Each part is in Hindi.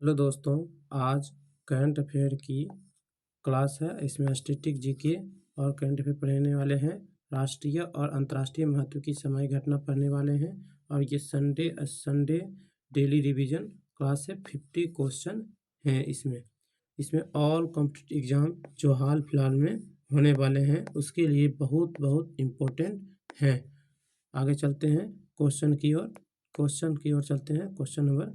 हेलो दोस्तों, आज करंट अफेयर की क्लास है। इसमें स्टैटिक जीके और करंट अफेयर पढ़ने वाले हैं। राष्ट्रीय और अंतर्राष्ट्रीय महत्व की सामयिक घटना पढ़ने वाले हैं। और ये संडे डेली रिवीजन क्लास है। 50 क्वेश्चन हैं इसमें ऑल कॉम्पिटिटिव एग्जाम जो हाल फिलहाल में होने वाले हैं उसके लिए बहुत इम्पोर्टेंट हैं। आगे चलते हैं क्वेश्चन की ओर चलते हैं। क्वेश्चन नंबर,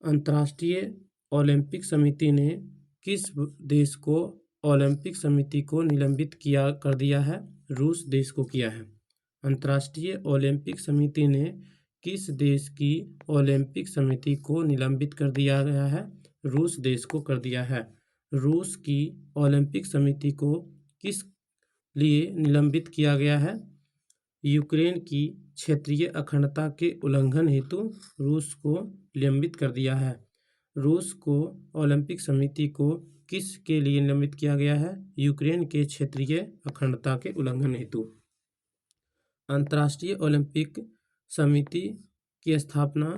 अंतर्राष्ट्रीय ओलंपिक समिति ने किस देश को ओलंपिक समिति को निलंबित कर दिया है? रूस देश को किया है। अंतर्राष्ट्रीय ओलंपिक समिति ने किस देश की ओलंपिक समिति को निलंबित कर दिया गया है? रूस देश को कर दिया है। रूस की ओलंपिक समिति को किस लिए निलंबित किया गया है? यूक्रेन की क्षेत्रीय अखंडता के उल्लंघन हेतु रूस को निलंबित कर दिया है। रूस को ओलंपिक समिति को किस के लिए निलंबित किया गया है? यूक्रेन के क्षेत्रीय अखंडता के उल्लंघन हेतु। अंतर्राष्ट्रीय ओलंपिक समिति की स्थापना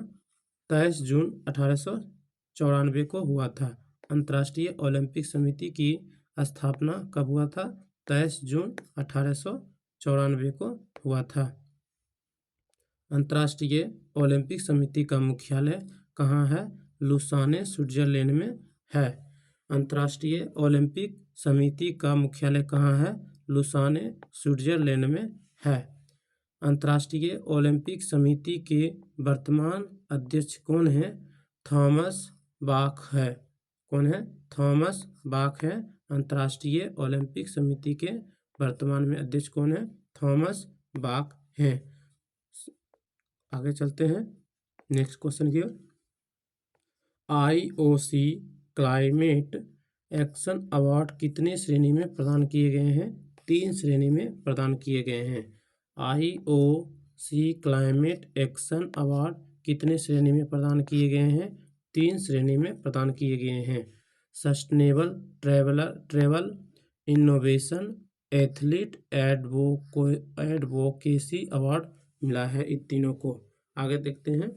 23 जून 1894 को हुआ था। अंतर्राष्ट्रीय ओलंपिक समिति की स्थापना कब हुआ था? 23 जून 1894 को हुआ था। अंतर्राष्ट्रीय ओलंपिक समिति का मुख्यालय कहाँ है? लुसाने, स्विट्जरलैंड में है। अंतर्राष्ट्रीय ओलंपिक समिति का मुख्यालय कहाँ है? लुसाने, स्विट्जरलैंड में है। अंतर्राष्ट्रीय ओलंपिक समिति के वर्तमान अध्यक्ष कौन है? थॉमस बाख है। कौन है? थॉमस बाख है। अंतर्राष्ट्रीय ओलंपिक समिति के वर्तमान में अध्यक्ष कौन है? थॉमस बाख हैं। आगे चलते हैं नेक्स्ट क्वेश्चन की ओर। IOC क्लाइमेट एक्शन अवार्ड कितने श्रेणी में प्रदान किए गए हैं? 3 श्रेणी में प्रदान किए गए हैं। IOC क्लाइमेट एक्शन अवार्ड कितने श्रेणी में प्रदान किए गए हैं? 3 श्रेणी में प्रदान किए गए हैं। Sustainable travel, innovation, athlete advocacy award मिला है इन तीनों को। आगे देखते हैं।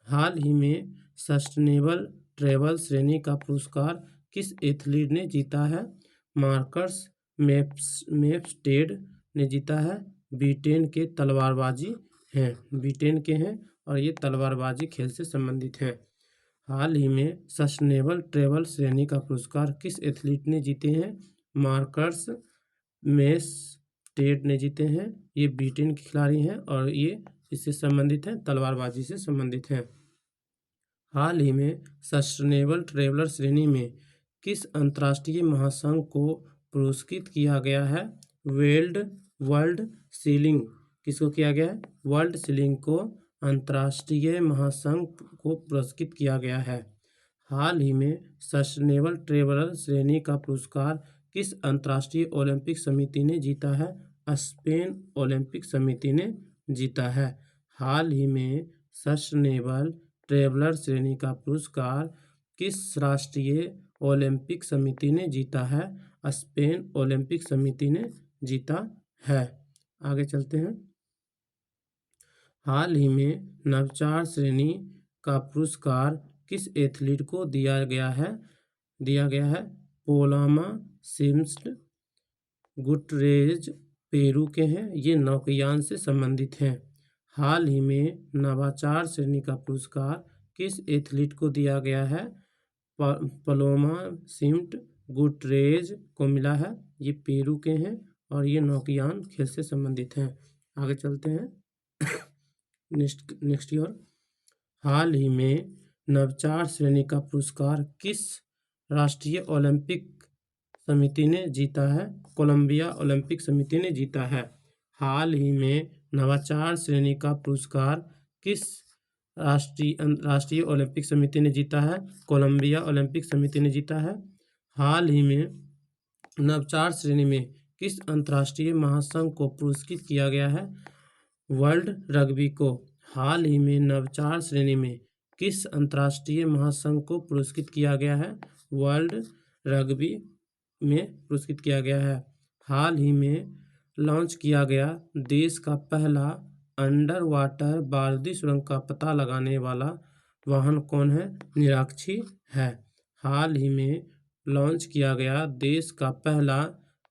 हाल ही में सस्टेनेबल ट्रेवल श्रेणी का पुरस्कार किस एथलीट ने जीता है? मार्कस मेपस्टेड ने जीता है। ब्रिटेन के तलवारबाजी हैं, ब्रिटेन के हैं और ये तलवारबाजी खेल से संबंधित हैं। हाल ही में सस्टेनेबल ट्रेवल श्रेणी का पुरस्कार किस एथलीट ने जीते हैं? मार्कस मेपस्टेड ने जीते हैं। ये ब्रिटेन के खिलाड़ी हैं और ये इससे संबंधित हैं, तलवारबाजी से संबंधित हैं। हाल ही में सस्टेनेबल ट्रेवलर श्रेणी में किस अंतर्राष्ट्रीय महासंघ को पुरस्कृत किया गया है? World ceiling. किसको किया गया है? वर्ल्ड सीलिंग को अंतर्राष्ट्रीय महासंघ को पुरस्कृत किया गया है। हाल ही में सस्टेनेबल ट्रेवलर श्रेणी का पुरस्कार किस अंतर्राष्ट्रीय ओलंपिक समिति ने जीता है? स्पेन ओलंपिक समिति ने जीता है। हाल ही में सस्टेनेबल ट्रेवलर श्रेणी का पुरस्कार किस राष्ट्रीय ओलंपिक समिति ने जीता है? स्पेन ओलंपिक समिति ने जीता है। आगे चलते हैं। हाल ही में नवाचार श्रेणी का पुरस्कार किस एथलीट को दिया गया है? पोलामा सिम्स गुटरेज पेरू के हैं, ये नौकायान से संबंधित हैं। हाल ही में नवाचार श्रेणी का पुरस्कार किस एथलीट को दिया गया है? पलोमा सिम्ट गुटरेज को मिला है। ये पेरू के हैं और ये नौकायान खेल से संबंधित हैं। आगे चलते हैं नेक्स्ट ईयर। हाल ही में नवाचार श्रेणी का पुरस्कार किस राष्ट्रीय ओलंपिक समिति ने जीता है? कोलंबिया ओलंपिक समिति ने जीता है। हाल ही में नवाचार श्रेणी का पुरस्कार किस राष्ट्रीय ओलंपिक समिति ने जीता है? कोलंबिया ओलंपिक समिति ने जीता है। हाल ही में नवाचार श्रेणी में किस अंतर्राष्ट्रीय महासंघ को पुरस्कृत किया गया है? वर्ल्ड रग्बी को। हाल ही में नवाचार श्रेणी में किस अंतर्राष्ट्रीय महासंघ को पुरस्कृत किया गया है? वर्ल्ड रग्बी में पुरस्कृत किया गया है। हाल ही में लॉन्च किया गया देश का पहला अंडर वाटर बारूदी सुरंग का पता लगाने वाला वाहन कौन है? निराक्षी है। हाल ही में लॉन्च किया गया देश का पहला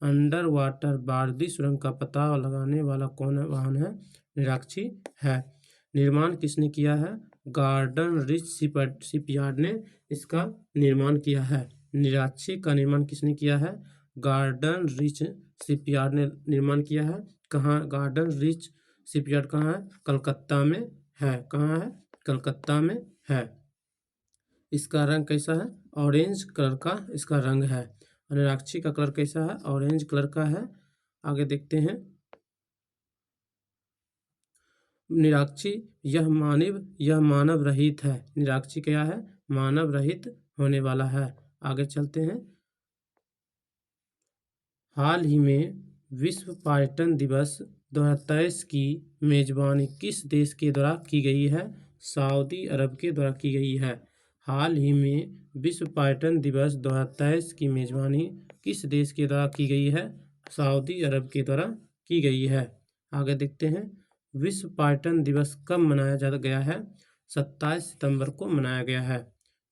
अंडर वाटर बारूदी सुरंग का पता लगाने वाला कौन है? वाहन है? निराक्षी है। निर्माण किसने किया है? गार्डन रिच शिपयार्ड ने इसका निर्माण किया है। निराक्षी का निर्माण किसने किया है? गार्डन रिच शिपयार्ड ने निर्माण किया है। कहाँ? गार्डन रिच शिपयार्ड कहाँ है? कलकत्ता में है। कहाँ है? कलकत्ता में है। इसका रंग कैसा है? ऑरेंज कलर का इसका रंग है। निराक्षी का कलर कैसा है? ऑरेंज कलर का है। आगे देखते हैं। निराक्षी यह मानव रहित है। निराक्षी क्या है? मानव रहित होने वाला है। आगे चलते हैं। हाल ही में विश्व पर्यटन दिवस 2023 की मेजबानी किस देश के द्वारा की गई है? सऊदी अरब के द्वारा की गई है। हाल ही में विश्व पर्यटन दिवस 2023 की मेजबानी किस देश के द्वारा की गई है? सऊदी अरब के द्वारा की गई है। आगे देखते हैं। विश्व पर्यटन दिवस कब मनाया गया है? 27 सितंबर को मनाया गया है।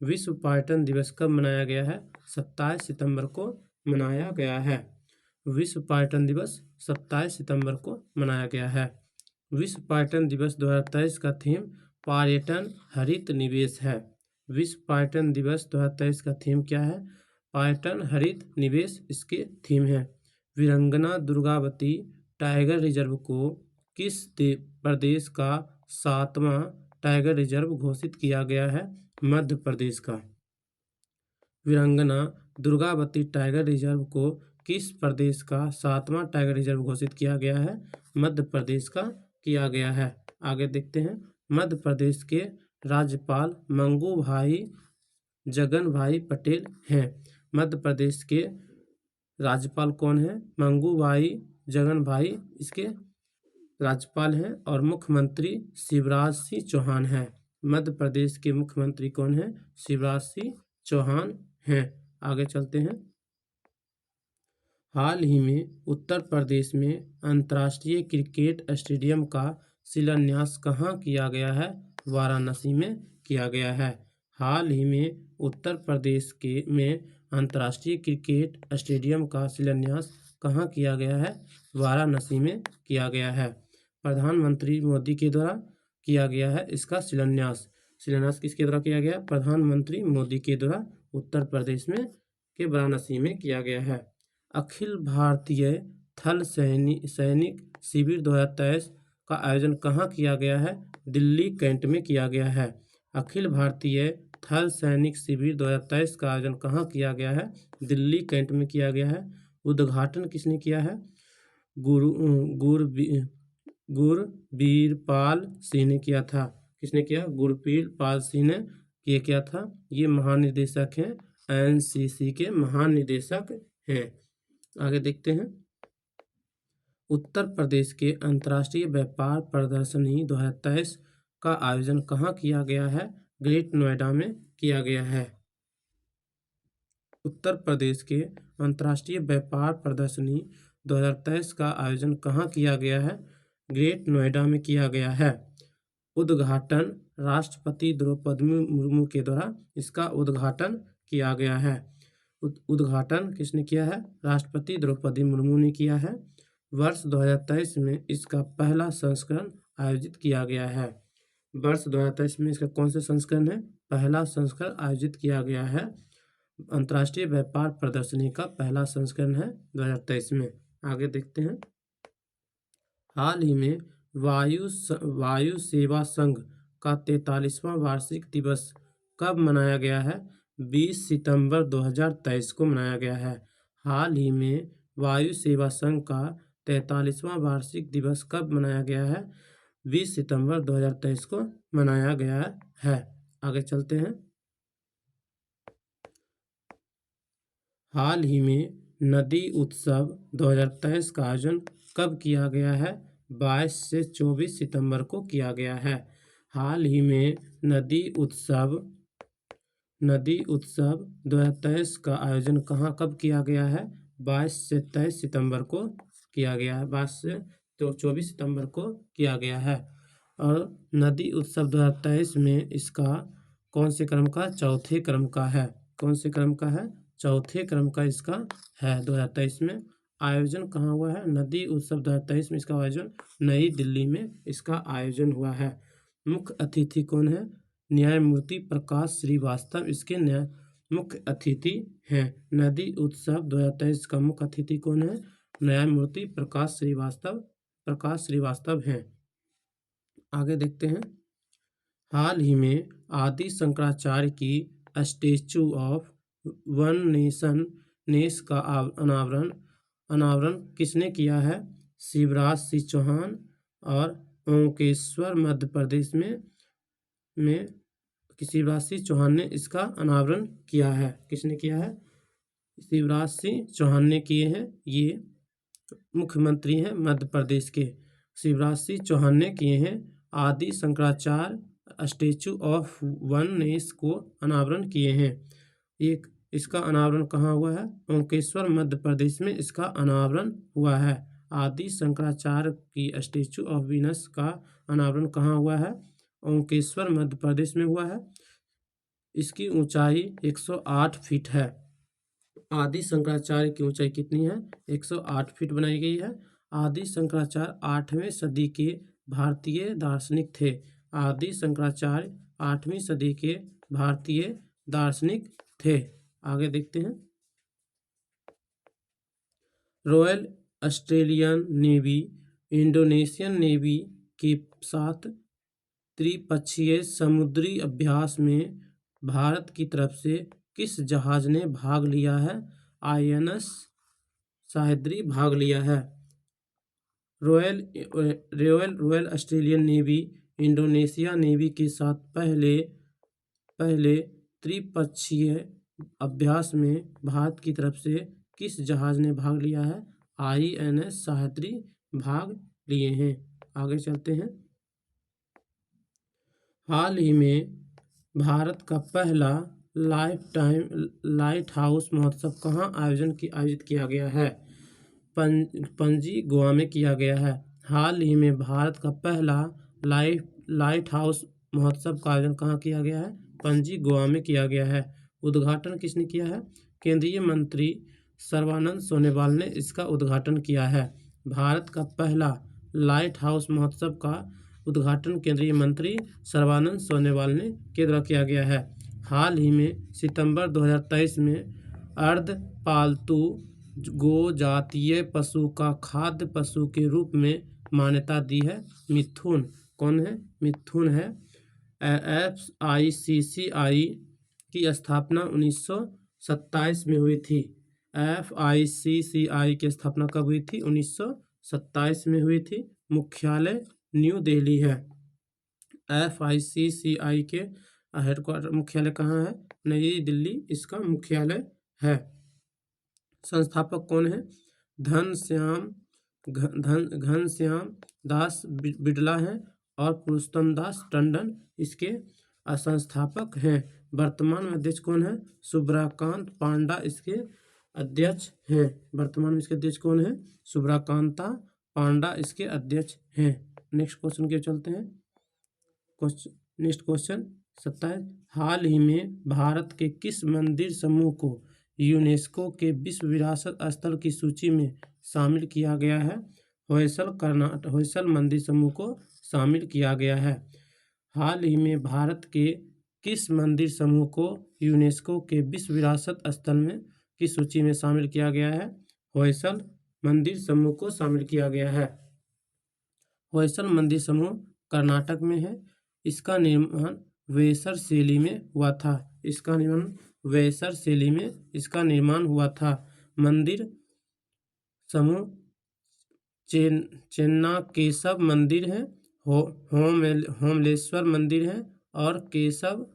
विश्व पर्यटन दिवस कब मनाया गया है? 27 सितंबर को मनाया गया है। विश्व पर्यटन दिवस 27 सितंबर को मनाया गया है। विश्व पर्यटन दिवस 2023 का थीम पर्यटन हरित निवेश है। विश्व पर्यटन दिवस 2023 का थीम क्या है? पर्यटन हरित निवेश इसके थीम है। वीरांगना दुर्गावती टाइगर रिजर्व को किस प्रदेश का 7वां टाइगर रिजर्व घोषित किया गया है? मध्य प्रदेश का। वीरांगना दुर्गावती टाइगर रिजर्व को किस प्रदेश का 7वां टाइगर रिजर्व घोषित किया गया है? मध्य प्रदेश का किया गया है। आगे देखते हैं। मध्य प्रदेश के राज्यपाल मंगू भाई जगन भाई पटेल हैं। मध्य प्रदेश के राज्यपाल कौन है? मंगू भाई जगन भाई इसके राज्यपाल हैं। और मुख्यमंत्री शिवराज सिंह चौहान हैं। मध्य प्रदेश के मुख्यमंत्री कौन है? शिवराज सिंह चौहान हैं। आगे चलते हैं। हाल ही में उत्तर प्रदेश में अंतर्राष्ट्रीय क्रिकेट स्टेडियम का शिलान्यास कहाँ किया गया है? वाराणसी में किया गया है। हाल ही में उत्तर प्रदेश में अंतर्राष्ट्रीय क्रिकेट स्टेडियम का शिलान्यास कहाँ किया गया है? वाराणसी में किया गया है। प्रधानमंत्री मोदी के द्वारा किया गया है इसका शिलान्यास। शिलान्यास किसके द्वारा किया गया? प्रधानमंत्री मोदी के द्वारा उत्तर प्रदेश में के वाराणसी में किया गया है। अखिल भारतीय थल सैनिक शिविर 2023 का आयोजन कहाँ किया गया है? दिल्ली कैंट में किया गया है। अखिल भारतीय थल सैनिक शिविर 2023 का आयोजन कहाँ किया गया है? दिल्ली कैंट में किया गया है। उद्घाटन किसने किया है? गुरबीरपाल सिंह ने किया था। किसने किया? गुरबीरपाल सिंह ने ये किया था। ये महानिदेशक हैं, एनसीसी के महानिदेशक हैं। आगे देखते हैं। उत्तर प्रदेश के अंतर्राष्ट्रीय व्यापार प्रदर्शनी 2023 का आयोजन कहाँ किया गया है? ग्रेट नोएडा में किया गया है। उत्तर प्रदेश के अंतर्राष्ट्रीय व्यापार प्रदर्शनी 2023 का आयोजन कहाँ किया गया है? ग्रेट नोएडा में किया गया है। उद्घाटन राष्ट्रपति द्रौपदी मुर्मू के द्वारा इसका उद्घाटन किया गया है। उद्घाटन किसने किया है? राष्ट्रपति द्रौपदी मुर्मू ने किया है। वर्ष 2023 में इसका पहला संस्करण आयोजित किया गया है। वर्ष 2023 में इसका कौन सा संस्करण है? पहला संस्करण आयोजित किया गया है। अंतर्राष्ट्रीय व्यापार प्रदर्शनी का पहला संस्करण है 2023 में। आगे देखते हैं। हाल ही में वायु सेवा संघ का 43वां वार्षिक दिवस कब मनाया गया है? 20 सितंबर 2023 को मनाया गया है। हाल ही में वायु सेवा संघ का 43वां वार्षिक दिवस कब मनाया गया है? 20 सितंबर 2023 को मनाया गया है। आगे चलते हैं। हाल ही में नदी उत्सव 2023 का आयोजन कब किया गया है? 22 से 24 सितंबर को किया गया है। हाल ही में नदी उत्सव 2023 का आयोजन कब किया गया है? 22 से 23 सितंबर को किया गया है। 22 से 24 सितंबर को किया गया है। और नदी उत्सव 2023 में इसका कौन से क्रम का? चौथे क्रम का है। कौन से क्रम का है? चौथे क्रम का इसका है। 2023 में आयोजन कहाँ हुआ है? नदी उत्सव 2023 में इसका आयोजन नई दिल्ली में इसका आयोजन हुआ है। मुख्य अतिथि कौन है? न्यायमूर्ति प्रकाश श्रीवास्तव इसके मुख्य अतिथि हैं। नदी उत्सव 2023 का मुख्य अतिथि कौन है? न्यायमूर्ति प्रकाश श्रीवास्तव हैं। आगे देखते हैं। हाल ही में आदि शंकराचार्य की स्टैचू ऑफ वन नेस का अनावरण किसने किया है? शिवराज सिंह चौहान। और ओंकेश्वर मध्य प्रदेश में शिवराज सिंह चौहान ने इसका अनावरण किया है। किसने किया है? शिवराज सिंह चौहान ने किए हैं। ये मुख्यमंत्री हैं मध्य प्रदेश के। शिवराज सिंह चौहान ने किए हैं। आदि शंकराचार्य स्टैचू ऑफ वननेस को अनावरण किए हैं। एक इसका अनावरण कहाँ हुआ है? ओंकेश्वर मध्य प्रदेश में इसका अनावरण हुआ है। आदि शंकराचार्य की स्टैचू ऑफ वीनस का अनावरण कहाँ हुआ है? ओंकेश्वर मध्य प्रदेश में हुआ है। इसकी ऊंचाई 108 फीट है। आदि शंकराचार्य की ऊंचाई कितनी है? 108 फीट बनाई गई है। आदि शंकराचार्य 8वीं सदी के भारतीय दार्शनिक थे। आदि शंकराचार्य 8वीं सदी के भारतीय दार्शनिक थे। आगे देखते हैं। Royal Australian navy Indonesian navy के साथ त्रिपक्षीय समुद्री अभ्यास में भारत की तरफ से किस जहाज ने भाग लिया है? INS सह्याद्री भाग लिया है। Royal Australian navy Indonesia navy के साथ पहले त्रिपक्षीय अभ्यास में भारत की तरफ से किस जहाज ने भाग लिया है? INS सह्याद्री भाग लिए हैं। आगे चलते हैं। हाल ही में भारत का पहला लाइट हाउस महोत्सव कहाँ आयोजित किया गया है? पणजी गोवा में किया गया है। हाल ही में भारत का पहला लाइट हाउस महोत्सव का आयोजन कहाँ किया गया है? पणजी गोवा में किया गया है। उद्घाटन किसने किया है? केंद्रीय मंत्री सर्बानंद सोनोवाल ने इसका उद्घाटन किया है। भारत का पहला लाइट हाउस महोत्सव का उद्घाटन केंद्रीय मंत्री सर्बानंद सोनोवाल ने के द्वारा किया गया है। हाल ही में सितंबर 2023 में अर्ध पालतू गो जातीय पशु का खाद्य पशु के रूप में मान्यता दी है। मिथुन कौन है? मिथुन है। FICCI की स्थापना 1927 में हुई थी। FICCI की स्थापना कब हुई थी? 1927 में हुई थी। मुख्यालय न्यू दिल्ली है। FICCI के हेडक्वार्टर मुख्यालय कहाँ है? नई दिल्ली इसका मुख्यालय है। संस्थापक कौन है? घनश्याम दास बिड़ला हैं और पुरुषोत्तम दास टंडन इसके संस्थापक हैं। वर्तमान में अध्यक्ष कौन है? सुब्राकांत पांडा इसके अध्यक्ष हैं। वर्तमान में इसके अध्यक्ष कौन है? सुब्राकांता पांडा इसके अध्यक्ष हैं। नेक्स्ट क्वेश्चन के चलते हैं। Next question 27। हाल ही में भारत के किस मंदिर समूह को यूनेस्को के विश्व विरासत स्थल की सूची में शामिल किया गया है? होयसल मंदिर समूह को शामिल किया गया है। हाल ही में भारत के किस मंदिर समूह को यूनेस्को के विश्व विरासत स्थल में की सूची में शामिल किया गया है? होयसल मंदिर समूह को शामिल किया गया है। होयसल मंदिर समूह कर्नाटक में है। इसका निर्माण वेसर शैली में हुआ था। इसका निर्माण हुआ था। मंदिर समूह चेन्नाकेशव मंदिर है, होमलेश्वर मंदिर है और केशव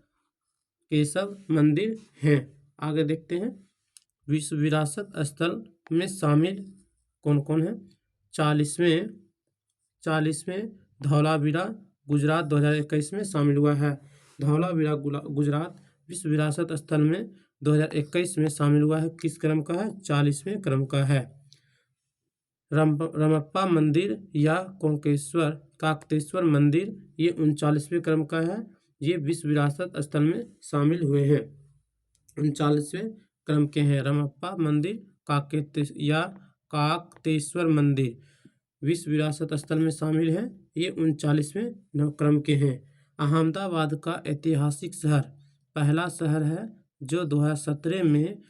मंदिर हैं। आगे देखते हैं। विश्व विरासत स्थल में शामिल कौन कौन है? 40वें धौलावीरा गुजरात 2021 में शामिल हुआ है। धौलावीरा गुजरात विश्व विरासत स्थल में 2021 में शामिल हुआ है। किस क्रम का है? 40वें क्रम का है। रमप्पा मंदिर या काकतेश्वर मंदिर ये 39वें क्रम का है। ये विश्व विरासत स्थल में शामिल हुए हैं। 39वें क्रम के हैं रमप्पा मंदिर, काकतेश्वर मंदिर विश्व विरासत स्थल में शामिल है। ये 39वें क्रम के हैं। अहमदाबाद का ऐतिहासिक शहर पहला शहर है जो 2017 में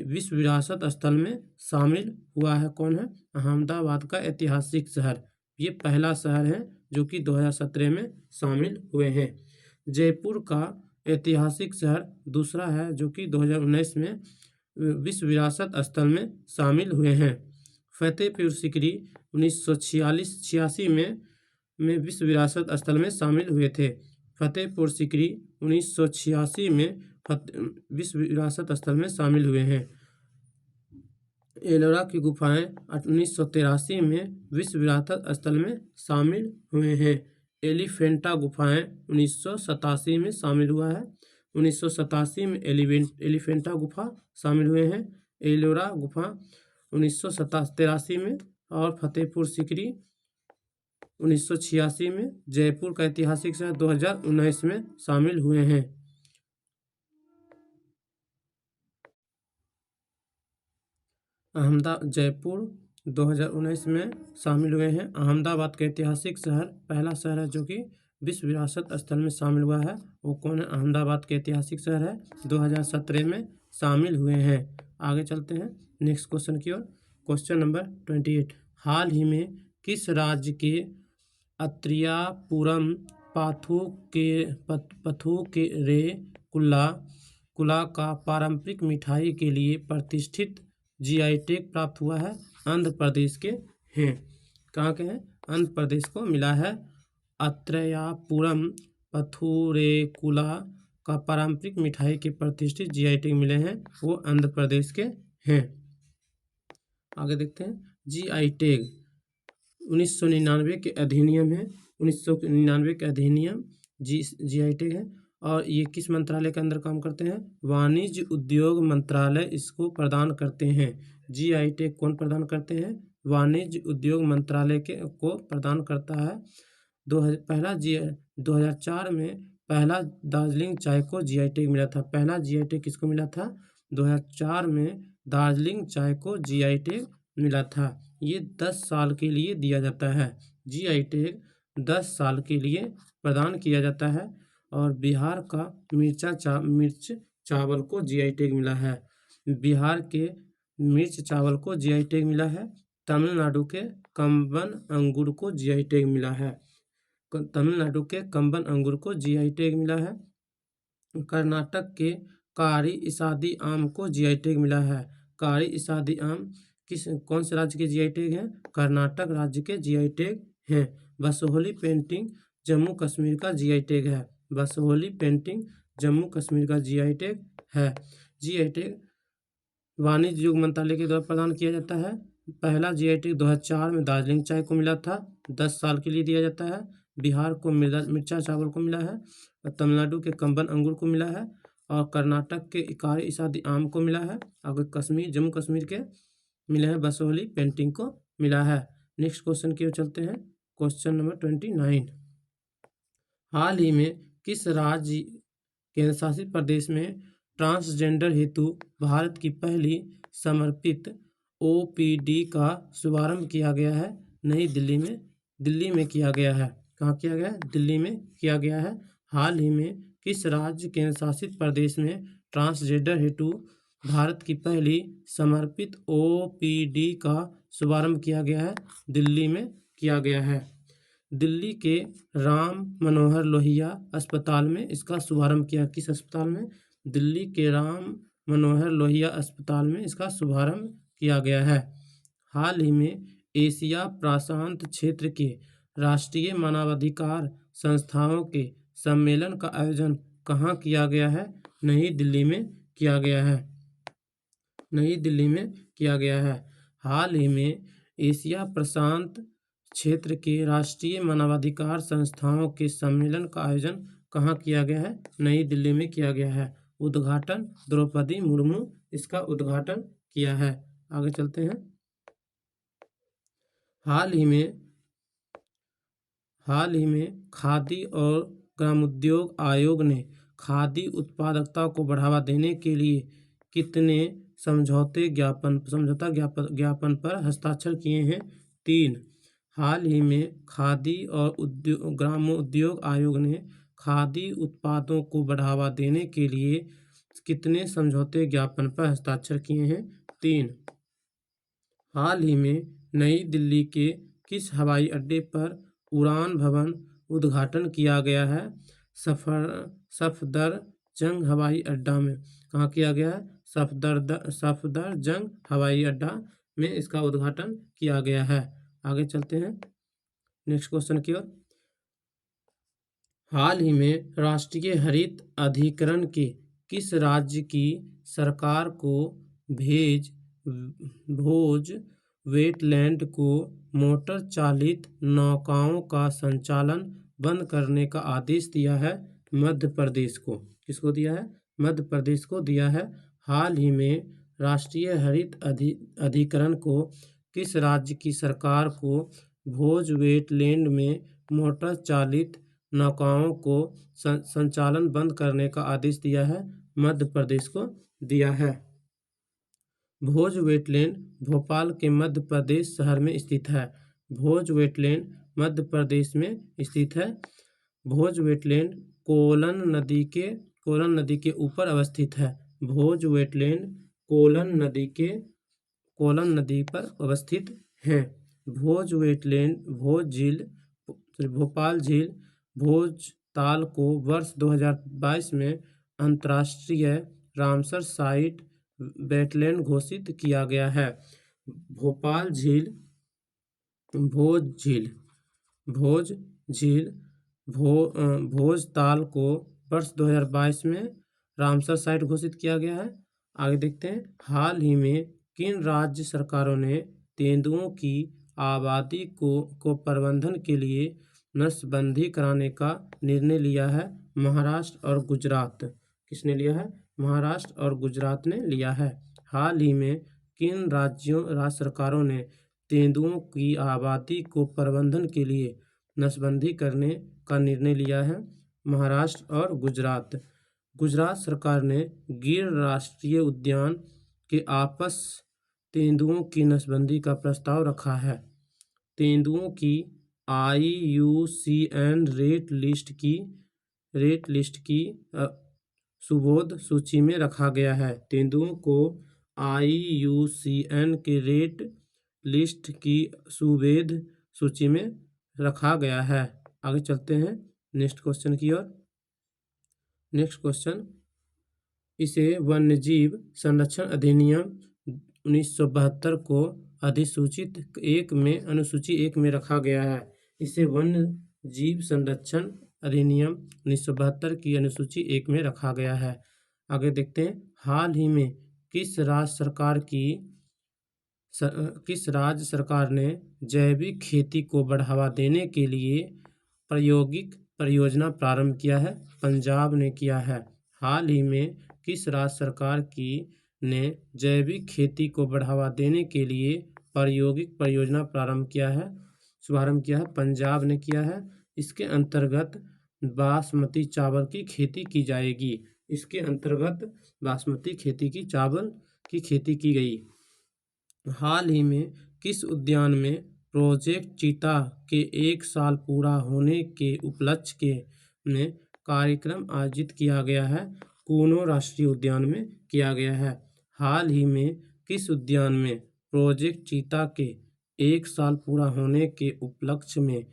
विश्व विरासत स्थल में शामिल हुआ है। कौन है? अहमदाबाद का ऐतिहासिक शहर, ये पहला शहर है जो कि 2017 में शामिल हुए हैं। जयपुर का ऐतिहासिक शहर दूसरा है जो कि 2019 में विश्व विरासत स्थल में शामिल हुए हैं। फतेहपुर सीकरी 1986 में विश्व विरासत स्थल में शामिल हुए थे। फतेहपुर सीकरी 1986 में विश्व विरासत स्थल में शामिल हुए हैं। एलोरा की गुफाएं 1983 में विश्व विरासत स्थल में शामिल हुए हैं। एलिफेंटा गुफाएं 1987 में शामिल हुआ है। 1987 में एलिफेंटा गुफा शामिल हुए हैं। एलोरा गुफा 1983 में और फतेहपुर सीकरी 1986 में। जयपुर का ऐतिहासिक शहर 2019 में शामिल हुए हैं। जयपुर 2019 में शामिल हुए हैं। अहमदाबाद का ऐतिहासिक शहर पहला शहर है जो कि विश्व विरासत स्थल में शामिल हुआ है। वो कौन है? अहमदाबाद के ऐतिहासिक शहर है, 2017 में शामिल हुए हैं। आगे चलते हैं नेक्स्ट क्वेश्चन की ओर। Question number 28। हाल ही में किस राज्य के अत्रियापुरम पथुकेरे कुला का पारंपरिक मिठाई के लिए प्रतिष्ठित जीआई टैग प्राप्त हुआ है? आंध्र प्रदेश के हैं। कहाँ के हैं? आंध्र प्रदेश को मिला है। अत्रेयापुरम पथुरेकुला का पारंपरिक मिठाई के प्रतिष्ठित जीआई टैग मिले हैं, वो आंध्र प्रदेश के हैं। आगे देखते हैं। जीआई टैग 1999 के अधिनियम है। 1999 के अधिनियम जीआई टैग है। और ये किस मंत्रालय के अंदर काम करते हैं? वाणिज्य उद्योग मंत्रालय इसको प्रदान करते हैं। जीआई टैग कौन प्रदान करते हैं? वाणिज्य उद्योग मंत्रालय को प्रदान करता है। 2004 में पहला दार्जिलिंग चाय को जीआई टैग मिला था। पहला जीआई टैग किसको मिला था? 2004 में दार्जिलिंग चाय को जीआई टैग मिला था। ये 10 साल के लिए दिया जाता है। जीआई टैग 10 साल के लिए प्रदान किया जाता है। और बिहार का मिर्च चावल को जीआई टैग मिला है। बिहार के मिर्च चावल को जीआई टैग मिला है। तमिलनाडु के कंबन अंगूर को जीआई टैग मिला है। तमिलनाडु के कंबन अंगूर को जीआई टैग मिला है। कर्नाटक के कारी इसादी आम को जीआई टैग मिला है। कारी इसादी आम कौन से राज्य के जीआई टैग हैं? कर्नाटक राज्य के जीआई टैग हैं। बसोहली पेंटिंग जम्मू कश्मीर का जीआई टैग है। बसोहली पेंटिंग जम्मू कश्मीर का जीआई टैग है। जीआई टैग वाणिज्य उद्योग मंत्रालय के द्वारा प्रदान किया जाता है। पहला जीआई टैग 2004 में दार्जिलिंग चाय को मिला था, 10 साल के लिए दिया जाता है। बिहार को मिर्चा चावल को मिला है। तमिलनाडु के कंबन अंगूर को मिला है। और कर्नाटक के कारी इसादी आम को मिला है। अगर जम्मू कश्मीर के मिले हैं बसोहली पेंटिंग को मिला है। नेक्स्ट क्वेश्चन की ओर चलते हैं। Question number 29। हाल ही में किस राज्य केंद्र शासित प्रदेश में ट्रांसजेंडर हेतु भारत की पहली समर्पित ओपीडी का शुभारंभ किया गया है? नई दिल्ली में किया गया है। कहाँ किया गया है? दिल्ली में किया गया है। हाल ही में किस राज्य केंद्र शासित प्रदेश में ट्रांसजेंडर हेतु भारत की पहली समर्पित ओपीडी का शुभारंभ किया गया है? दिल्ली में किया गया है। दिल्ली के राम मनोहर लोहिया अस्पताल में इसका शुभारंभ किया। किस अस्पताल में? दिल्ली के राम मनोहर लोहिया अस्पताल में इसका शुभारंभ किया गया है। हाल ही में एशिया प्रशांत क्षेत्र के राष्ट्रीय मानवाधिकार संस्थाओं के सम्मेलन का आयोजन कहाँ किया गया है? नई दिल्ली में किया गया है। नई दिल्ली में किया गया है। हाल ही में एशिया प्रशांत क्षेत्र के राष्ट्रीय मानवाधिकार संस्थाओं के सम्मेलन का आयोजन कहाँ किया गया है? नई दिल्ली में किया गया है। उद्घाटन द्रौपदी मुर्मू इसका उद्घाटन किया है। आगे चलते हैं। हाल ही में खादी और ग्रामोद्योग आयोग ने खादी उत्पादकता को बढ़ावा देने के लिए कितने समझौता ज्ञापन पर हस्ताक्षर किए हैं? 3। हाल ही में खादी और ग्रामोद्योग आयोग ने खादी उत्पादों को बढ़ावा देने के लिए कितने समझौते ज्ञापन पर हस्ताक्षर किए हैं? 3। हाल ही में नई दिल्ली के किस हवाई अड्डे पर उड़ान भवन उद्घाटन किया गया है? सफदरजंग हवाई अड्डा में। कहाँ किया गया है? सफदरजंग हवाई अड्डा में इसका उद्घाटन किया गया है। आगे चलते हैं नेक्स्ट क्वेश्चन की ओर। हाल ही में राष्ट्रीय हरित अधिकरण के किस राज्य की सरकार को भोज वेटलैंड को मोटर चालित नौकाओं का संचालन बंद करने का आदेश दिया है? मध्य प्रदेश को। किसको दिया है? मध्य प्रदेश को दिया है। हाल ही में राष्ट्रीय हरित अधिकरण को किस राज्य की सरकार को भोज वेटलैंड में मोटर चालित नौकाओं को संचालन बंद करने का आदेश दिया है? मध्य प्रदेश को दिया है। भोज वेटलैंड भोपाल के मध्य प्रदेश शहर में स्थित है। भोज वेटलैंड मध्य प्रदेश में स्थित है। भोज वेटलैंड कोलन नदी के ऊपर अवस्थित है। भोज वेटलैंड कोलन नदी पर अवस्थित है। भोज वेटलैंड भोपाल झील भोज ताल को वर्ष 2022 में अंतर्राष्ट्रीय रामसर साइट वेटलैंड घोषित किया गया है। भोपाल झील भोज ताल को वर्ष 2022 में रामसर साइट घोषित किया गया है। आगे देखते हैं। हाल ही में किन राज्य सरकारों ने तेंदुओं की आबादी को प्रबंधन के लिए नसबंदी कराने का निर्णय लिया है? महाराष्ट्र और गुजरात। किसने लिया है? महाराष्ट्र और गुजरात ने लिया है। हाल ही में किन राज्य सरकारों ने तेंदुओं की आबादी को प्रबंधन के लिए नसबंदी करने का निर्णय लिया है? महाराष्ट्र और गुजरात। गुजरात सरकार ने गिर राष्ट्रीय उद्यान के आसपास तेंदुओं की नसबंदी का प्रस्ताव रखा है। तेंदुओं की IUCN रेड लिस्ट की सुबोध सूची में रखा गया है। तेंदुओं को IUCN के रेड लिस्ट की सुबोध सूची में रखा गया है। आगे चलते हैं नेक्स्ट क्वेश्चन की ओर। नेक्स्ट क्वेश्चन, इसे वन्यजीव संरक्षण अधिनियम 1972 को अनुसूची 1 में रखा गया है। इसे वन्य जीव संरक्षण अधिनियम 1972 की अनुसूची 1 में रखा गया है। आगे देखते हैं। हाल ही में किस राज्य सरकार ने जैविक खेती को बढ़ावा देने के लिए प्रायोगिक परियोजना प्रारंभ किया है? पंजाब ने किया है। हाल ही में किस राज्य सरकार ने जैविक खेती को बढ़ावा देने के लिए प्रायोगिक परियोजना शुभारंभ किया है? पंजाब ने किया है। इसके अंतर्गत बासमती चावल की खेती की जाएगी। इसके अंतर्गत बासमती चावल की खेती की गई। हाल ही में किस उद्यान में प्रोजेक्ट चीता के 1 साल पूरा होने के उपलक्ष्य में कार्यक्रम आयोजित किया गया है? कूनो राष्ट्रीय उद्यान में किया गया है। हाल ही में किस उद्यान में प्रोजेक्ट चीता के 1 साल पूरा होने के उपलक्ष्य में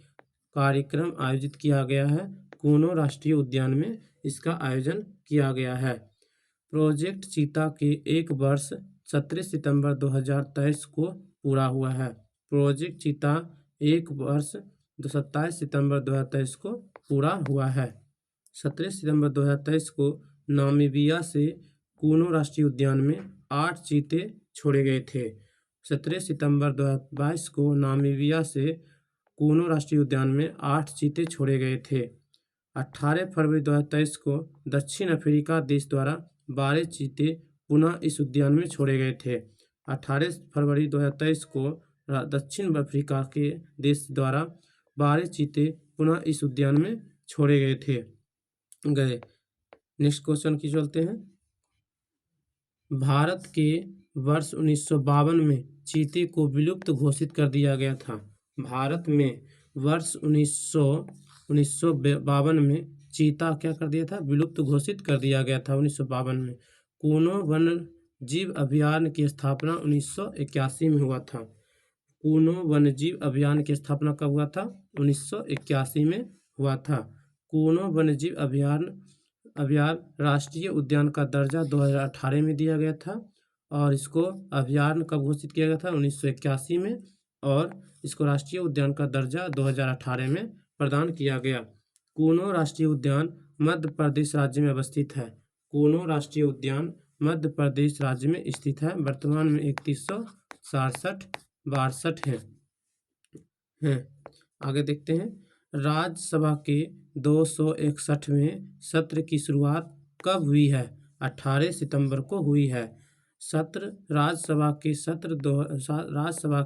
कार्यक्रम आयोजित किया गया है? कूनो राष्ट्रीय उद्यान में इसका आयोजन किया गया है। प्रोजेक्ट चीता के 1 वर्ष 17 सितंबर 2023 को पूरा हुआ है। प्रोजेक्ट चीता 1 वर्ष 27 सितंबर 2023 को पूरा हुआ है। 17 सितंबर 2023 को नामीबिया से कूनो राष्ट्रीय उद्यान में 8 चीते छोड़े गए थे। 17 सितंबर 2022 को नामीबिया से कूनो राष्ट्रीय उद्यान में 8 चीते छोड़े गए थे। 18 फरवरी 2023 को दक्षिण अफ्रीका देश द्वारा 12 चीते पुनः इस उद्यान में छोड़े गए थे। 18 फरवरी 2023 को दक्षिण अफ्रीका के देश द्वारा 12 चीते पुनः इस उद्यान में छोड़े गए। नेक्स्ट क्वेश्चन की चलते हैं। भारत के वर्ष 1952 में चीते को विलुप्त घोषित कर दिया गया था। भारत में वर्ष 1952 में चीता क्या कर दिया था? विलुप्त घोषित कर दिया गया था 1952 में। कूनो वन्य जीव अभियान की स्थापना 1981 में हुआ था। कूनो वन्य जीव अभियान की स्थापना कब हुआ था? 1981 में हुआ था। कूनो वन्य जीव अभियान राष्ट्रीय उद्यान का दर्जा 2018 में दिया गया था और इसको अभियान कब घोषित किया गया था? 1981 में, और इसको राष्ट्रीय उद्यान का दर्जा 2018 में प्रदान किया गया। कूनो राष्ट्रीय उद्यान मध्य प्रदेश राज्य में अवस्थित है। कूनो राष्ट्रीय उद्यान मध्य प्रदेश राज्य में स्थित है। वर्तमान में 3167 हैं। आगे देखते हैं। राज्यसभा के 261वें सत्र की शुरुआत कब हुई है? 18 सितंबर को हुई है। राज्यसभा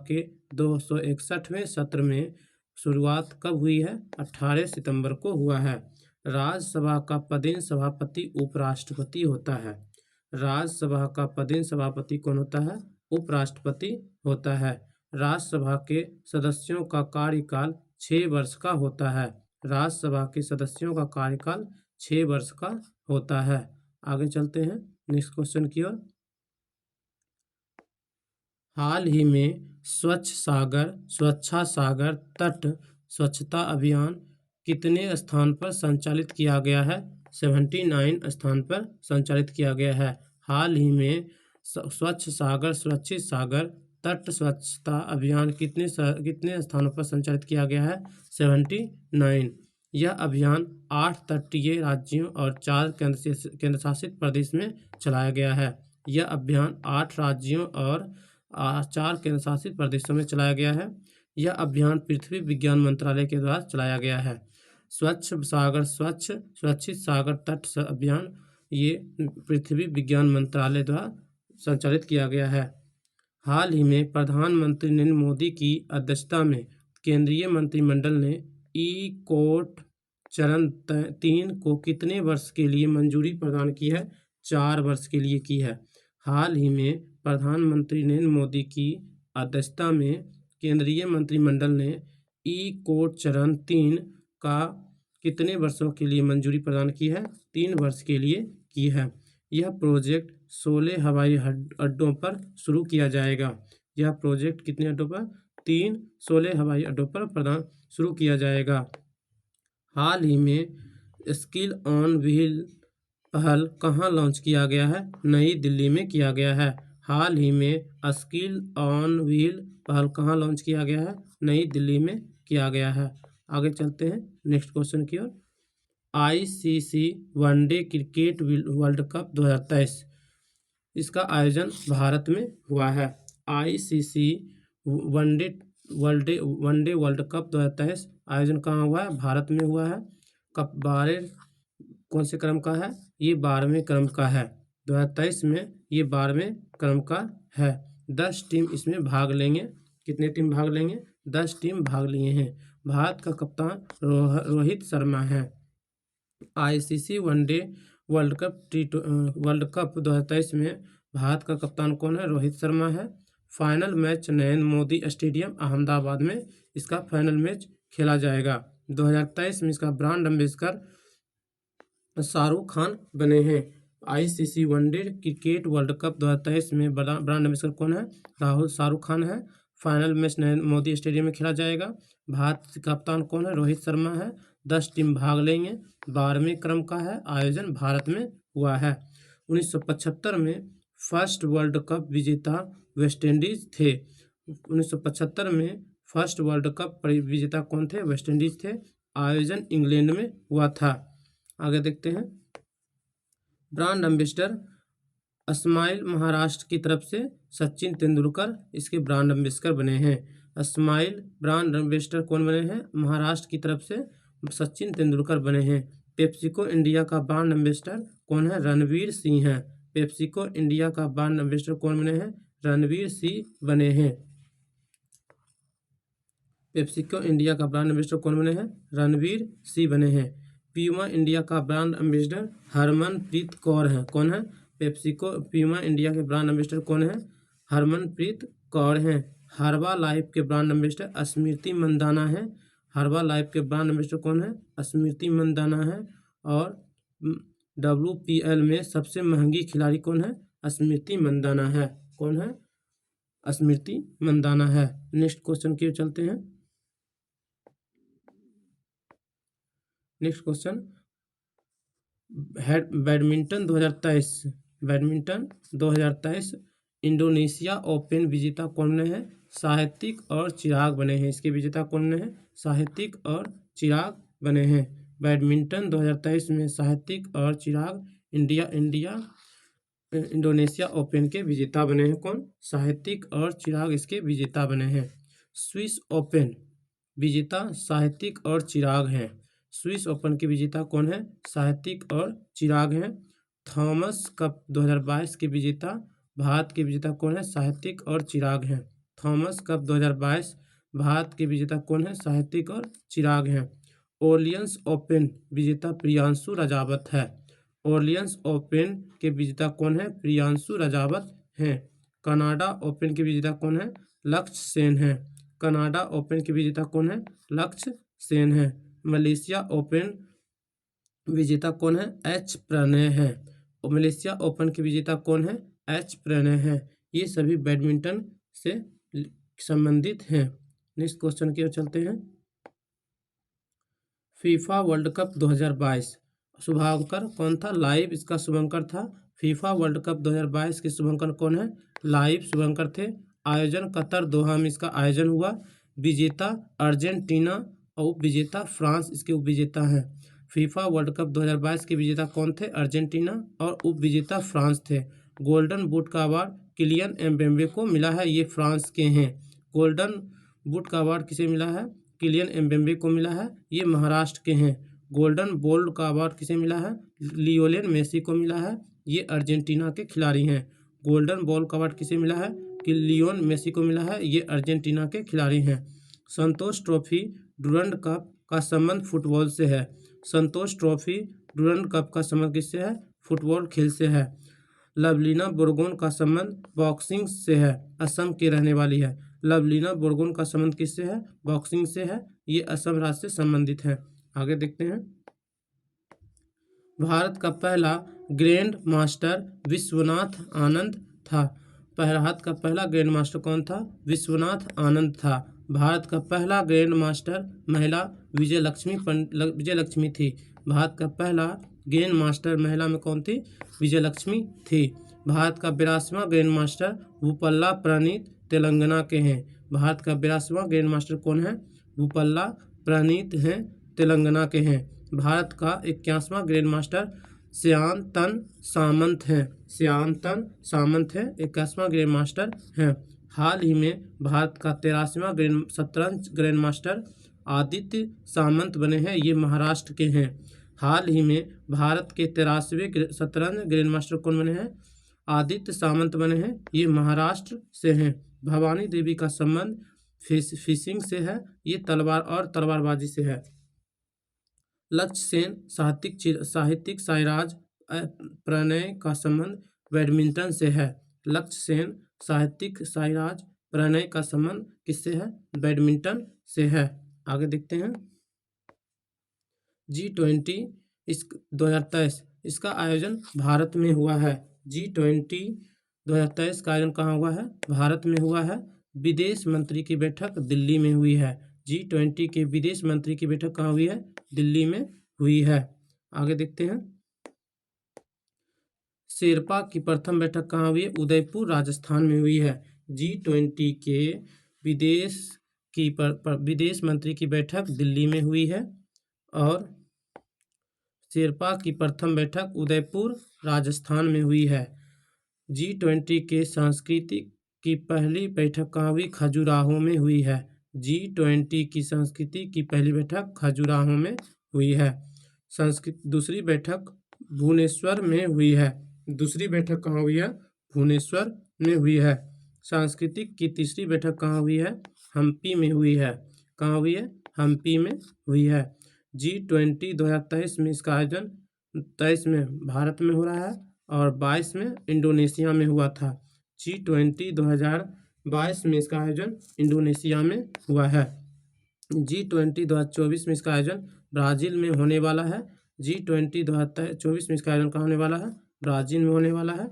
के 261वें सत्र में शुरुआत कब हुई है? 18 सितंबर को हुआ है। राज्यसभा का पदेन सभापति उपराष्ट्रपति होता है। राज्यसभा का पदेन सभापति कौन होता है? उपराष्ट्रपति होता है। राज्यसभा के सदस्यों का कार्यकाल 6 वर्ष का होता है। राज्यसभा के सदस्यों का कार्यकाल 6 वर्ष का होता है। आगे चलते हैं नेक्स्ट क्वेश्चन की ओर। हाल ही में स्वच्छा सागर तट स्वच्छता अभियान कितने स्थान पर संचालित किया गया है? 79 स्थान पर संचालित किया गया है। हाल ही में सुरक्षित सागर तट स्वच्छता अभियान कितने स्थानों पर संचालित किया गया है? 79। यह अभियान 8 तटीय राज्यों और 4 केंद्र शासित प्रदेश में चलाया गया है। यह अभियान 8 राज्यों और 4 केंद्र शासित प्रदेशों में चलाया गया है। यह अभियान पृथ्वी विज्ञान मंत्रालय के द्वारा चलाया गया है। सुरक्षित सागर तट अभियान ये पृथ्वी विज्ञान मंत्रालय द्वारा संचालित किया गया है। हाल ही में प्रधानमंत्री नरेंद्र मोदी की अध्यक्षता में केंद्रीय मंत्रिमंडल ने ई-कोर्ट चरण 3 को कितने वर्ष के लिए मंजूरी प्रदान की है? 4 वर्ष के लिए की है। हाल ही में प्रधानमंत्री नरेंद्र मोदी की अध्यक्षता में केंद्रीय मंत्रिमंडल ने ई-कोर्ट चरण 3 का कितने वर्षों के लिए मंजूरी प्रदान की है? 3 वर्ष के लिए की है। यह प्रोजेक्ट 16 हवाई अड्डों पर शुरू किया जाएगा। यह प्रोजेक्ट कितने अड्डों पर? 16 हवाई अड्डों पर शुरू किया जाएगा। हाल ही में स्किल ऑन व्हील पहल कहाँ लॉन्च किया गया है? नई दिल्ली में किया गया है। हाल ही में स्किल ऑन व्हील पहल कहाँ लॉन्च किया गया है? नई दिल्ली में किया गया है। आगे चलते हैं नेक्स्ट क्वेश्चन की ओर। ICC one day cricket world cup 2023 इसका आयोजन भारत में हुआ है। ICC वनडे वर्ल्ड कप 2023 आयोजन कहाँ हुआ है? भारत में हुआ है। कप 12 कौन से क्रम का है? ये 12वें क्रम का है। 2023 में ये 12वें क्रम का है। 10 टीम इसमें भाग लेंगे। कितने टीम भाग लेंगे? 10 टीम भाग लिए हैं। भारत का कप्तान रोहित शर्मा है। ICC वनडे वर्ल्ड कप 2023 में भारत का कप्तान कौन है? रोहित शर्मा है। Final match Narendra Modi stadium Ahmedabad में इसका फाइनल मैच खेला जाएगा। 2023 में इसका ब्रांड एम्बेसडर शाहरुख खान बने हैं। ICC one day cricket world cup 2023 में ब्रांड एम्बेसडर कौन है? शाहरुख खान है। Final match Narendra Modi stadium में खेला जाएगा। भारत का कप्तान कौन है? रोहित शर्मा है। 10 टीम भाग लेंगे। 12वें क्रम का है। आयोजन भारत में हुआ है। 1975 में फर्स्ट वर्ल्ड कप विजेता वेस्टइंडीज थे। 1975 में फर्स्ट वर्ल्ड कप विजेता कौन थे? वेस्टइंडीज थे। आयोजन इंग्लैंड में हुआ था। आगे देखते हैं। ब्रांड एम्बेसडर स्माइल महाराष्ट्र की तरफ से सचिन तेंदुलकर इसके ब्रांड एम्बेसडर बने हैं। स्माइल ब्रांड एम्बेसडर कौन बने हैं? महाराष्ट्र की तरफ से सचिन तेंदुलकर बने हैं। पेप्सिको इंडिया का ब्रांड एम्बेसडर कौन है? रणवीर सिंह है। पेप्सिको इंडिया का ब्रांड एम्बेसडर कौन बने हैं? रणवीर सिंह बने हैं। पेप्सिको इंडिया का ब्रांड एम्बेसडर कौन बने हैं? रणवीर सिंह बने हैं। प्यूमा इंडिया का ब्रांड एम्बेसडर हरमनप्रीत कौर है। कौन है? पेप्सिको प्यूमा इंडिया के ब्रांड एम्बेसडर कौन है? हरमनप्रीत कौर हैं। हर्बा लाइफ के ब्रांड एम्बेसडर स्मृति मंदाना है। हर्बा लाइफ के ब्रांड एम्बेसडर कौन है? स्मृति मंदाना है। और WPL में सबसे महंगी खिलाड़ी कौन है? स्मृति मंदाना है। कौन है? स्मृति मंदाना है। नेक्स्ट क्वेश्चन की ओर चलते हैं। Next question, badminton 2023 Indonesia open विजेता कौन है? साहित्यिक और चिराग बने हैं। इसके विजेता कौन है? साहित्यिक और चिराग बने हैं। बैडमिंटन 2023 में साहित्यिक और चिराग इंडोनेशिया ओपन के विजेता बने हैं। कौन? साहित्यिक और चिराग इसके विजेता बने हैं। स्विस ओपन विजेता साहित्यिक और चिराग हैं। स्विस ओपन के विजेता कौन है? साहित्यिक और चिराग हैं। थॉमस कप 2022 के विजेता भारत के विजेता कौन है? साहित्यिक और चिराग हैं। थॉमस कप 2022 भारत के विजेता कौन है? साहित्यिक और चिराग हैं। ओलियंस ओपन विजेता प्रियांशु रजावत है। ओलियंस ओपन के विजेता कौन है? प्रियांशु रजावत हैं। कनाडा ओपन के विजेता कौन है? लक्ष्य सेन है। कनाडा ओपन के विजेता कौन है? लक्ष्य सेन है। मलेशिया ओपन विजेता कौन है? एच प्रणय है। मलेशिया ओपन के विजेता कौन है? एच प्रणय है। ये सभी बैडमिंटन से संबंधित हैं। नेक्स्ट क्वेश्चन की ओर चलते हैं। फीफा वर्ल्ड कप 2022 शुभांकर कौन था? लाइव इसका शुभंकर था। फीफा वर्ल्ड कप 2022 के शुभंकर कौन है? लाइव शुभंकर थे। आयोजन कतर दोहा में इसका आयोजन हुआ। विजेता अर्जेंटीना और उपविजेता फ्रांस इसके उपविजेता हैं। फीफा वर्ल्ड कप 2022 के विजेता कौन थे? अर्जेंटीना और उपविजेता फ्रांस थे। गोल्डन बूट का अवार्ड किलियन एम्बेपे को मिला है। ये फ्रांस के हैं। गोल्डन बूट का अवार्ड किसे मिला है? किलियन एम्बेपे को मिला है। ये महाराष्ट्र के हैं। गोल्डन बॉल का अवार्ड किसे मिला है? लियोनेल मेसी को मिला है। ये अर्जेंटीना के खिलाड़ी हैं। गोल्डन बॉल का अवार्ड किसे मिला है? कि लियोन मेसी को मिला है। ये अर्जेंटीना के खिलाड़ी हैं। संतोष ट्रॉफी डुरंड कप का संबंध फुटबॉल से है। संतोष ट्रॉफी डुरंड कप का संबंध किससे है? फुटबॉल खेल से है। लवलीना बोरगोन का संबंध बॉक्सिंग से है। असम की रहने वाली है। लवलीना बोरगोन का संबंध किससे है? बॉक्सिंग से है। ये असम राज्य से संबंधित है। आगे देखते हैं। भारत का पहला ग्रैंड मास्टर विश्वनाथ आनंद था। भारत का पहला ग्रैंड मास्टर कौन था? विश्वनाथ आनंद था। भारत का पहला ग्रैंड मास्टर महिला विजयलक्ष्मी थी। भारत का पहला ग्रैंड मास्टर महिला में कौन थी? विजयलक्ष्मी थी। भारत का 82वां ग्रैंड मास्टर भूपल्ला प्रणीत तेलंगाना के हैं। भारत का 82वां ग्रैंड मास्टर कौन है? भूपल्ला प्रणीत हैं, तेलंगाना के हैं। भारत का 81वां ग्रैंड मास्टर श्यानतन सामंत हैं। श्यानतन सामंत हैं, 81वां ग्रैंड मास्टर हैं। हाल ही में भारत का 83वां शतरंज ग्रैंड मास्टर आदित्य सामंत बने हैं। ये महाराष्ट्र के हैं। हाल ही में भारत के 83वें शतरंज ग्रैंड मास्टर कौन बने हैं? आदित्य सामंत बने हैं। ये महाराष्ट्र से हैं। भवानी देवी का संबंध फिशिंग से है। ये तलवार और तलवारबाजी से है। लक्ष्य सेन साहित्यिक साइराज प्रणय का संबंध बैडमिंटन से है। लक्ष्य सेन साहित्यिक साइराज प्रणय का संबंध किससे है? बैडमिंटन से है। आगे देखते हैं। G20 इस 2023 इसका आयोजन भारत में हुआ है। G20 2023 का आयोजन कहाँ हुआ है? भारत में हुआ है। विदेश मंत्री की बैठक दिल्ली में हुई है। G20 के विदेश मंत्री की बैठक कहाँ हुई है? दिल्ली में हुई है। आगे देखते हैं। शेरपा की प्रथम बैठक कहाँ हुई है? उदयपुर राजस्थान में हुई है। G20 के विदेश मंत्री की बैठक दिल्ली में हुई है और शेरपा की प्रथम बैठक उदयपुर राजस्थान में हुई है। G20 के संस्कृति की पहली बैठक कहाँ हुई? खजुराहो में हुई है। G20 की संस्कृति की पहली बैठक खजुराहो में हुई है। दूसरी बैठक भुवनेश्वर में हुई है। दूसरी बैठक कहाँ हुई है? भुवनेश्वर में हुई है। सांस्कृतिक की तीसरी बैठक कहाँ हुई है? हम्पी में हुई है। कहाँ हुई है? हम्पी में हुई है। G20 2023 में इसका आयोजन 23 में भारत में हो रहा है और 22 में इंडोनेशिया में हुआ था। G20 2022 में इसका आयोजन इंडोनेशिया में हुआ है। G20 2024 में इसका आयोजन ब्राज़ील में होने वाला है। G20 2024 में इसका आयोजन कहाँ होने वाला है? ब्राज़ील में होने वाला है।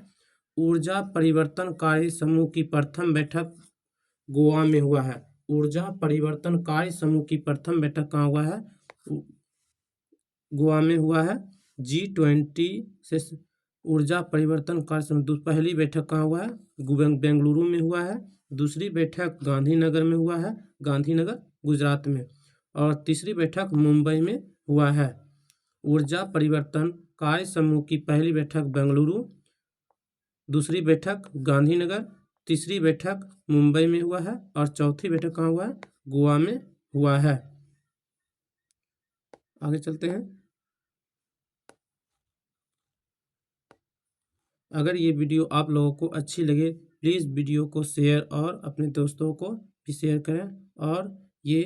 ऊर्जा परिवर्तनकारी समूह की प्रथम बैठक गोवा में हुआ है। ऊर्जा परिवर्तनकारी समूह की प्रथम बैठक कहाँ हुआ है? गोवा में हुआ है। G20 से ऊर्जा परिवर्तनकारी समूह पहली बैठक कहाँ हुआ है? बेंगलुरु में हुआ है। दूसरी बैठक गांधीनगर में हुआ है, गांधीनगर गुजरात में। और तीसरी बैठक मुंबई में हुआ है। ऊर्जा परिवर्तनकारी समूह की पहली बैठक बेंगलुरु, दूसरी बैठक गांधीनगर, तीसरी बैठक मुंबई में हुआ है और चौथी बैठक कहाँ हुआ है? गोवा में हुआ है। आगे चलते हैं। अगर ये वीडियो आप लोगों को अच्छी लगे प्लीज़ वीडियो को शेयर और अपने दोस्तों को भी शेयर करें। और ये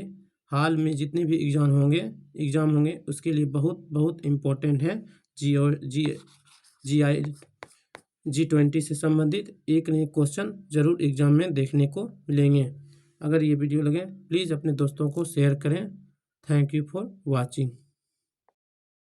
हाल में जितने भी एग्ज़ाम होंगे उसके लिए बहुत बहुत इम्पोर्टेंट है। G20 से संबंधित एक न एक क्वेश्चन ज़रूर एग्ज़ाम में देखने को मिलेंगे। अगर ये वीडियो लगे प्लीज़ अपने दोस्तों को शेयर करें। Thank you for watching.